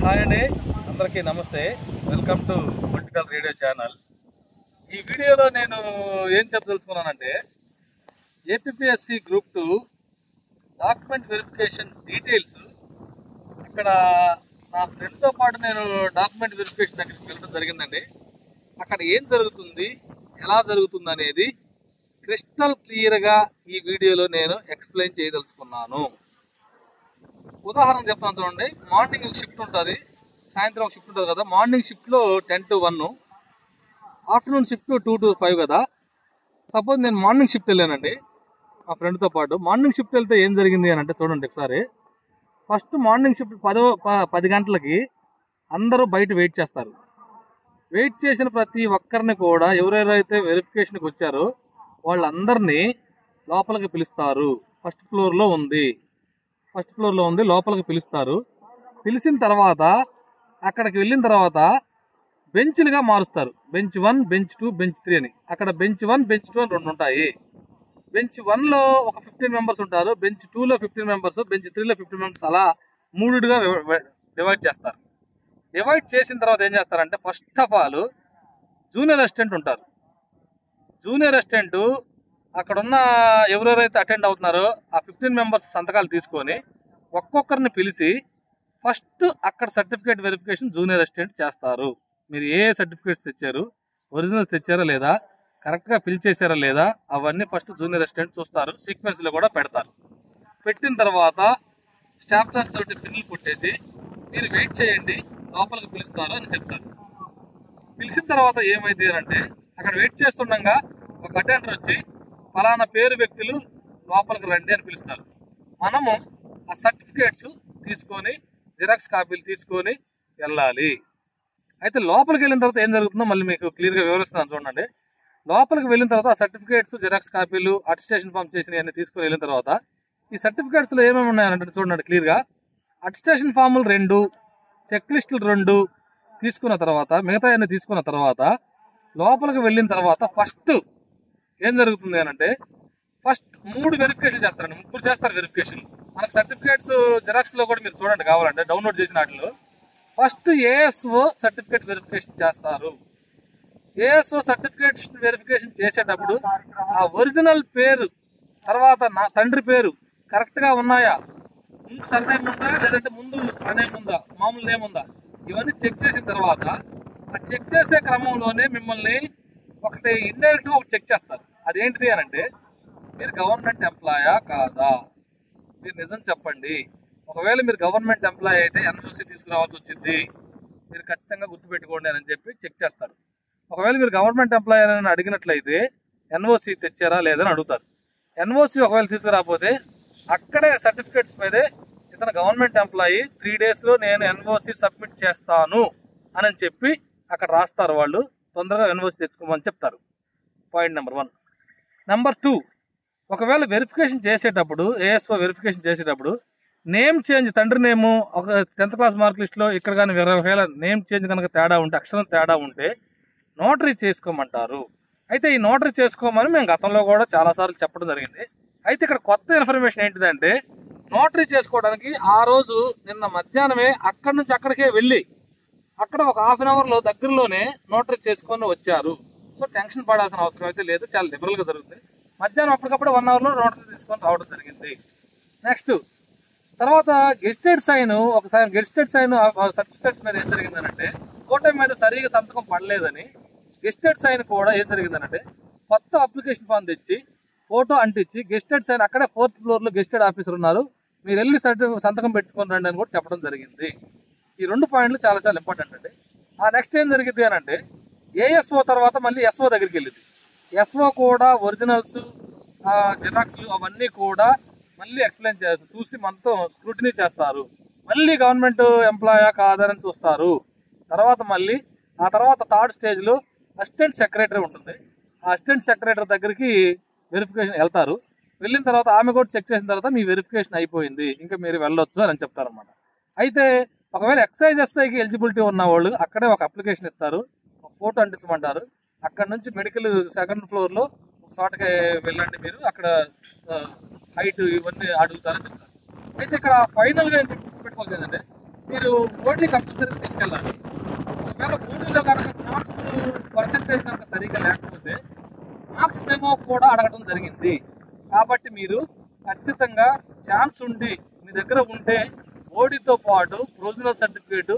Hi అండి, అందరికీ నమస్తే. Welcome to political radio channel. ఈ వీడియోలో నేను ఏం చెప్పదలుచుకున్నానంటే, APSC group 2 document verification details. అక్కడ నా ఫ్రెండ్తో పాటు నేను డాక్యుమెంట్ వెరిఫికేషన్ దగ్గరికి వెళ్ళడం జరిగిందండి. అక్కడ ఏం జరుగుతుంది, ఎలా జరుగుతుంది అనేది క్రిస్టల్ క్లియర్గా ఈ వీడియోలో నేను ఎక్స్ప్లెయిన్ చేయదలుచుకున్నాను. ఉదాహరణ చెప్తాను చూడండి. మార్నింగ్ ఒక షిఫ్ట్ ఉంటుంది, సాయంత్రం ఒక షిఫ్ట్ ఉంటుంది కదా. మార్నింగ్ షిఫ్ట్లో 10 to 1, ఆఫ్టర్నూన్ షిఫ్ట్ 2 to 5 కదా. సపోజ్ నేను మార్నింగ్ షిఫ్ట్ వెళ్ళానండి మా ఫ్రెండ్తో పాటు. మార్నింగ్ షిఫ్ట్ వెళ్తే ఏం జరిగింది అని అంటే చూడండి ఒకసారి. ఫస్ట్ మార్నింగ్ షిఫ్ట్ 10 గంటలకి అందరూ బయట వెయిట్ చేస్తారు. వెయిట్ చేసిన ప్రతి ఒక్కరిని కూడా ఎవరెవరైతే వెరిఫికేషన్కి వచ్చారో వాళ్ళందరినీ లోపలికి పిలుస్తారు. ఫస్ట్ ఫ్లోర్లో ఉంది, లోపలికి పిలుస్తారు. పిలిచిన తర్వాత అక్కడికి వెళ్ళిన తర్వాత బెంచ్లుగా మారుస్తారు. బెంచ్ 1, బెంచ్ 2, బెంచ్ 3 అని. అక్కడ బెంచ్ 1, బెంచ్ 2 అని 2 ఉంటాయి. బెంచ్ 1లో ఒక 15 మెంబర్స్ ఉంటారు, బెంచ్ 2లో 15 మెంబర్స్, బెంచ్ 3లో 15 మెంబర్స్, అలా మూడుగా డివైడ్ చేస్తారు. డివైడ్ చేసిన తర్వాత ఏం చేస్తారంటే, first of all junior assistant ఉంటారు. జూనియర్ అసిస్టెంట్ అక్కడ ఉన్న ఎవరెవరైతే అటెండ్ అవుతున్నారో ఆ 15 మెంబర్స్ సంతకాలు తీసుకొని ఒక్కొక్కరిని పిలిచి ఫస్ట్ అక్కడ సర్టిఫికేట్ వెరిఫికేషన్ జూనియర్ అసిస్టెంట్ చేస్తారు. మీరు ఏ సర్టిఫికేట్స్ తెచ్చారు, ఒరిజినల్స్ తెచ్చారా లేదా, కరెక్ట్గా ఫిల్ చేశారా లేదా, అవన్నీ ఫస్ట్ జూనియర్ అసిస్టెంట్ చూస్తారు. సీక్వెన్స్లో కూడా పెడతారు. పెట్టిన తర్వాత స్టాఫ్ నర్స్ తోటి పిన్నులు కొట్టేసి మీరు వెయిట్ చేయండి, లోపలికి పిలుస్తారు అని చెప్తారు. పిలిచిన తర్వాత ఏమైంది అంటే, అక్కడ వెయిట్ చేస్తుండగా ఒక అటెండర్ వచ్చి ఫలానా పేరు వ్యక్తులు లోపలికి రండి అని పిలుస్తారు. మనము ఆ సర్టిఫికేట్స్ తీసుకొని జిరాక్స్ కాపీలు తీసుకొని వెళ్ళాలి. అయితే లోపలికి వెళ్ళిన తర్వాత ఏం జరుగుతుందో మళ్ళీ మీకు క్లియర్గా వివరిస్తున్నాను చూడండి. లోపలికి వెళ్ళిన తర్వాత ఆ సర్టిఫికేట్స్, జిరాక్స్ కాపీలు, అటెస్టేషన్ ఫామ్ చేసినవి అన్ని తీసుకొని వెళ్ళిన తర్వాత ఈ సర్టిఫికేట్స్లో ఏమేమి ఉన్నాయంటే చూడండి క్లియర్గా. అటెస్టేషన్ ఫాములు 2, చెక్ లిస్టులు 2 తీసుకున్న తర్వాత, మిగతా అన్ని తీసుకున్న తర్వాత లోపలికి వెళ్ళిన తర్వాత ఫస్ట్ ఏం జరుగుతుంది అని అంటే, ఫస్ట్ 3 వెరిఫికేషన్ చేస్తారండి. 3 చేస్తారు వెరిఫికేషన్. మనకు సర్టిఫికేట్స్ జిరాక్స్లో కూడా మీరు చూడండి కావాలంటే, డౌన్లోడ్ చేసిన వాటిలో ఫస్ట్ ఏఎస్ఓ సర్టిఫికేట్ వెరిఫికేషన్ చేస్తారు. ఏఎస్ఓ సర్టిఫికేట్ వెరిఫికేషన్ చేసేటప్పుడు ఆ ఒరిజినల్ పేరు తర్వాత నా తండ్రి పేరు కరెక్ట్గా ఉన్నాయా, ముందు సర్నేమ్ ఉందా లేదంటే ముందు నేమ్ ఉందా, మామూలు నేమ్ ఉందా, ఇవన్నీ చెక్ చేసిన తర్వాత ఆ చెక్ చేసే క్రమంలోనే మిమ్మల్ని ఒకటి ఇండైరెక్ట్గా ఒకటి చెక్ చేస్తారు. అదేంటిది అని అంటే, మీరు గవర్నమెంట్ ఎంప్లాయా కాదా, మీరు నిజం చెప్పండి. ఒకవేళ మీరు గవర్నమెంట్ ఎంప్లాయ్ అయితే ఎన్ఓసి తీసుకురావాల్సి వచ్చింది, మీరు ఖచ్చితంగా గుర్తుపెట్టుకోండి అని చెప్పి చెక్ చేస్తారు. ఒకవేళ మీరు గవర్నమెంట్ ఎంప్లాయ్ అని అడిగినట్లయితే ఎన్ఓసి తెచ్చారా లేదని అడుగుతారు. ఎన్ఓసి ఒకవేళ తీసుకురాకపోతే అక్కడే సర్టిఫికేట్స్ మీదే ఇతను గవర్నమెంట్ ఎంప్లాయీ, 3 daysలో నేను ఎన్ఓసి సబ్మిట్ చేస్తాను అని చెప్పి అక్కడ రాస్తారు. వాళ్ళు తొందరగా ఎన్ఓసి తెచ్చుకోమని చెప్తారు. Point number 1. నెంబర్ 2, ఒకవేళ వెరిఫికేషన్ చేసేటప్పుడు, ఏఎస్ఓ వెరిఫికేషన్ చేసేటప్పుడు నేమ్ చేంజ్, తండ్రి నేము ఒక 10th క్లాస్ మార్క్ లిస్ట్లో ఇక్కడ కానీ ఒకవేళ నేమ్ చేంజ్ కనుక తేడా ఉంటే, అక్షరం తేడా ఉంటే నోటరీ చేసుకోమంటారు. అయితే ఈ నోటరీ చేసుకోమని మేము గతంలో కూడా చాలాసార్లు చెప్పడం జరిగింది. అయితే ఇక్కడ కొత్త ఇన్ఫర్మేషన్ ఏంటిదంటే, నోటరీ చేసుకోవడానికి ఆ రోజు నిన్న మధ్యాహ్నమే అక్కడి నుంచి అక్కడికే వెళ్ళి అక్కడ ఒక 1/2 అవర్లో దగ్గరలోనే నోటరీ చేసుకొని వచ్చారు. సో టెన్షన్ పడాల్సిన అవసరం అయితే లేదు, చాలా లిబరల్గా జరుగుతుంది. మధ్యాహ్నం అప్పటికప్పుడు 1 అవర్లో నోటరీ తీసుకొని రావడం జరిగింది. నెక్స్ట్ తర్వాత గెస్టెడ్ సైన్, ఒకసారి గెస్టెడ్ సైన్ సర్టిఫికేట్స్ మీద ఏం జరిగిందనంటే, ఫోటో మీద సరిగా సంతకం పడలేదని గెస్టెడ్ సైన్ కూడా ఏం జరిగిందనంటే, కొత్త అప్లికేషన్ ఫామ్ తెచ్చి ఫోటో అంటించి గెస్టెడ్ సైన్ అక్కడే 4th ఫ్లోర్లో గెస్టెడ్ ఆఫీసర్ ఉన్నారు, మీరు వెళ్ళి సంతకం పెట్టుకొని రండి అని కూడా చెప్పడం జరిగింది. ఈ 2 పాయింట్లు చాలా చాలా ఇంపార్టెంట్ అండి. ఆ నెక్స్ట్ ఏం జరిగింది అని అంటే, ఏఎస్ఓ తర్వాత మళ్ళీ ఎస్ఓ దగ్గరికి వెళ్ళింది. ఎస్ఓ కూడా ఒరిజినల్స్, జిరాక్స్లు అవన్నీ కూడా మళ్ళీ ఎక్స్ప్లెయిన్ చేస్తారు, చూసి మనతో స్క్రూటినీ చేస్తారు. మళ్ళీ గవర్నమెంట్ ఎంప్లాయా కాదని చూస్తారు. తర్వాత మళ్ళీ ఆ తర్వాత 3rd స్టేజ్లో అసిస్టెంట్ సెక్రటరీ ఉంటుంది. ఆ అసిస్టెంట్ సెక్రటరీ దగ్గరికి వెరిఫికేషన్ వెళ్తారు. వెళ్ళిన తర్వాత ఆమె కూడా చెక్ చేసిన తర్వాత మీ వెరిఫికేషన్ అయిపోయింది, ఇంకా మీరు వెళ్ళొచ్చు అని చెప్తారనమాట. అయితే ఒకవేళ ఎక్సైజ్ ఎస్ఐకి ఎలిజిబిలిటీ ఉన్న వాళ్ళు అక్కడే ఒక అప్లికేషన్ ఇస్తారు, ఒక ఫోటో అంటించమంటారు. అక్కడ నుంచి మెడికల్ 2nd ఫ్లోర్లో ఒక చోటకి వెళ్ళండి, మీరు అక్కడ హైట్ ఇవన్నీ అడుగుతారని చెప్తారు. అయితే ఇక్కడ ఫైనల్గా పెట్టుకోవాలి ఏంటంటే, మీరు ఓటీ కంపల్సరీ తీసుకెళ్ళాలి. ఒకవేళ ఓటీలో కనుక మార్క్స్ పర్సంటేజ్ కనుక సరిగ్గా లేకపోతే మార్క్స్ మెమో కూడా అడగడం జరిగింది. కాబట్టి మీరు ఖచ్చితంగా ఛాన్స్ ఉండి మీ దగ్గర ఉంటే ఓటీతో పాటు ప్రొవిజనల్ సర్టిఫికేట్,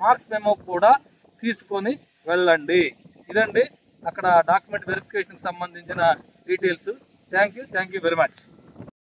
మార్క్స్ మెమో కూడా తీసుకొని వెళ్ళండి. ఇదండి అక్కడ డాక్యుమెంట్ వెరిఫికేషన్కి సంబంధించిన details. Thank you very much.